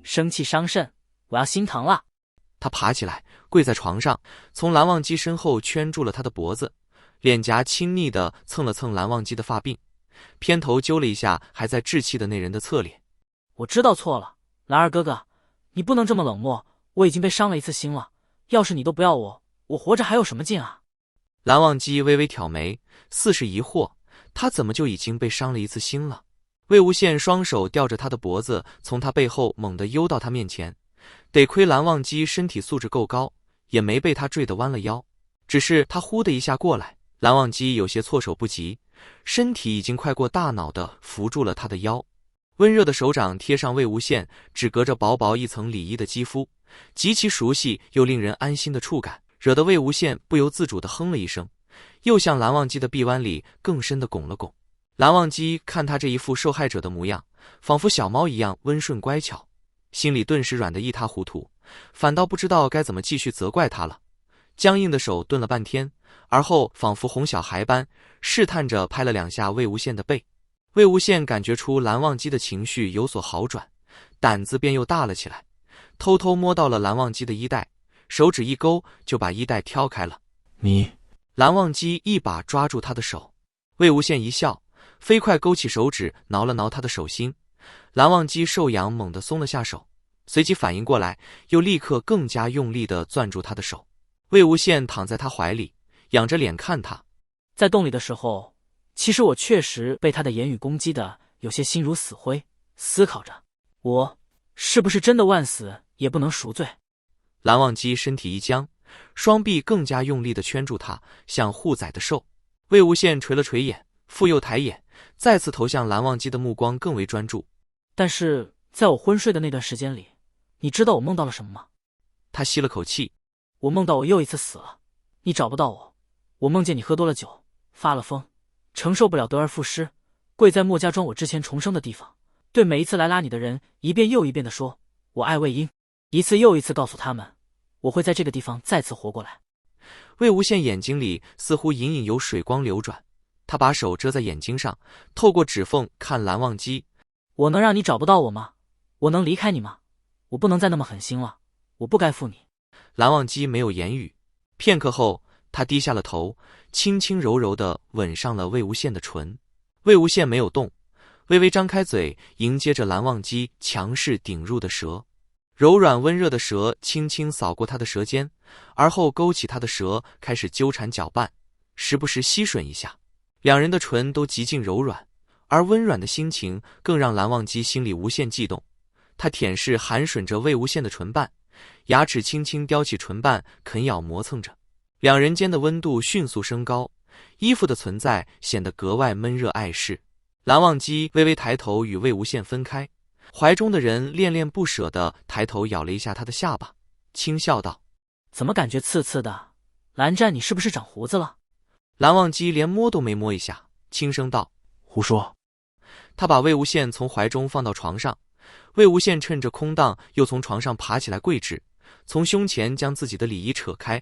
生气伤肾，我要心疼了。他爬起来，跪在床上，从蓝忘机身后圈住了他的脖子，脸颊亲昵地蹭了蹭蓝忘机的发鬓，偏头揪了一下还在稚气的那人的侧脸。我知道错了，蓝儿哥哥，你不能这么冷漠，我已经被伤了一次心了，要是你都不要我，我活着还有什么劲啊？蓝忘机微微挑眉，似是疑惑，他怎么就已经被伤了一次心了？魏无羡双手吊着他的脖子，从他背后猛地悠到他面前。得亏蓝忘机身体素质够高，也没被他坠得弯了腰，只是他呼的一下过来，蓝忘机有些措手不及，身体已经快过大脑地扶住了他的腰。温热的手掌贴上魏无羡只隔着薄薄一层里衣的肌肤，极其熟悉又令人安心的触感，惹得魏无羡不由自主地哼了一声，又向蓝忘机的臂弯里更深地拱了拱。蓝忘机看他这一副受害者的模样，仿佛小猫一样温顺乖巧，心里顿时软得一塌糊涂，反倒不知道该怎么继续责怪他了。僵硬的手顿了半天，而后仿佛哄小孩般试探着拍了两下魏无羡的背。魏无羡感觉出蓝忘机的情绪有所好转，胆子便又大了起来，偷偷摸到了蓝忘机的衣带，手指一勾就把衣带挑开了。你……蓝忘机一把抓住他的手，魏无羡一笑，飞快勾起手指挠了挠他的手心。蓝忘机受痒猛地松了下手，随即反应过来，又立刻更加用力地攥住他的手。魏无羡躺在他怀里，仰着脸看他。在洞里的时候，其实我确实被他的言语攻击的有些心如死灰，思考着我是不是真的万死也不能赎罪。蓝忘机身体一僵，双臂更加用力地圈住他，像护崽的兽。魏无羡垂了垂眼，复又抬眼，再次投向蓝忘机的目光更为专注。但是在我昏睡的那段时间里，你知道我梦到了什么吗？他吸了口气，我梦到我又一次死了，你找不到我，我梦见你喝多了酒，发了疯，承受不了得而复失，跪在墨家庄我之前重生的地方，对每一次来拉你的人一遍又一遍地说我爱魏婴，一次又一次告诉他们我会在这个地方再次活过来。魏无羡眼睛里似乎隐隐有水光流转，他把手遮在眼睛上，透过指缝看蓝忘机。我能让你找不到我吗？我能离开你吗？我不能再那么狠心了，我不该负你。蓝忘机没有言语，片刻后他低下了头，轻轻柔柔地吻上了魏无羡的唇。魏无羡没有动，微微张开嘴迎接着蓝忘机强势顶入的舌。柔软温热的舌轻轻扫过他的舌尖，而后勾起他的舌开始纠缠搅拌，时不时吸吮一下。两人的唇都极尽柔软，而温软的心情更让蓝忘机心里无限悸动。他舔舐含吮着魏无羡的唇瓣，牙齿轻轻叼起唇瓣啃咬磨蹭着，两人间的温度迅速升高，衣服的存在显得格外闷热碍事。蓝忘机微微抬头与魏无羡分开，怀中的人恋恋不舍地抬头咬了一下他的下巴，轻笑道：怎么感觉刺刺的？蓝湛，你是不是长胡子了？蓝忘机连摸都没摸一下，轻声道：胡说。他把魏无羡从怀中放到床上，魏无羡趁着空档又从床上爬起来跪直，从胸前将自己的里衣扯开，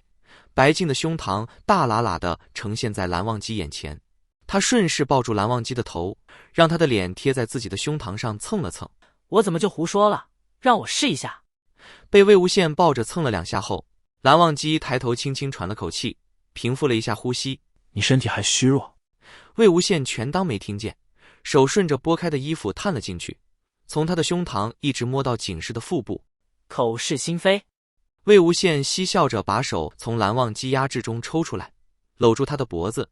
白净的胸膛大喇喇地呈现在蓝忘机眼前。他顺势抱住蓝忘机的头，让他的脸贴在自己的胸膛上蹭了蹭。我怎么就胡说了？让我试一下。被魏无羡抱着蹭了两下后，蓝忘机抬头轻轻喘了口气，平复了一下呼吸。你身体还虚弱。魏无羡全当没听见，手顺着拨开的衣服探了进去，从他的胸膛一直摸到紧实的腹部。口是心非。魏无羡嬉笑着把手从蓝忘机压制中抽出来，搂住他的脖子，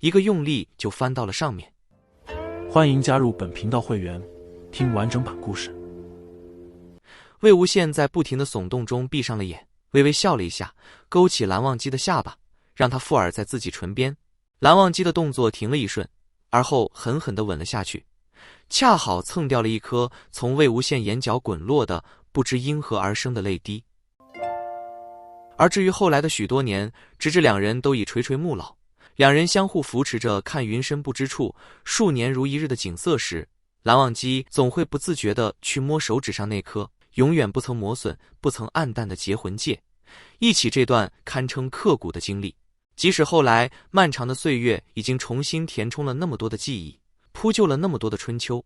一个用力就翻到了上面。欢迎加入本频道会员，听完整版故事。魏无羡在不停的耸动中闭上了眼，微微笑了一下，勾起蓝忘机的下巴，让他附耳在自己唇边。蓝忘机的动作停了一瞬，而后狠狠地吻了下去，恰好蹭掉了一颗从魏无羡眼角滚落的不知因何而生的泪滴。而至于后来的许多年，直至两人都已垂垂暮老，两人相互扶持着看云深不知处，数年如一日的景色时，蓝忘机总会不自觉地去摸手指上那颗永远不曾磨损、不曾暗淡的结魂戒，忆起这段堪称刻骨的经历。即使后来漫长的岁月已经重新填充了那么多的记忆，铺就了那么多的春秋，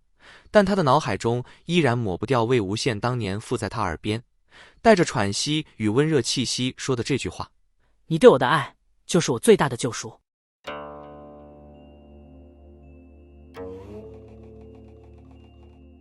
但他的脑海中依然抹不掉魏无羡当年附在他耳边，带着喘息与温热气息说的这句话：你对我的爱，就是我最大的救赎。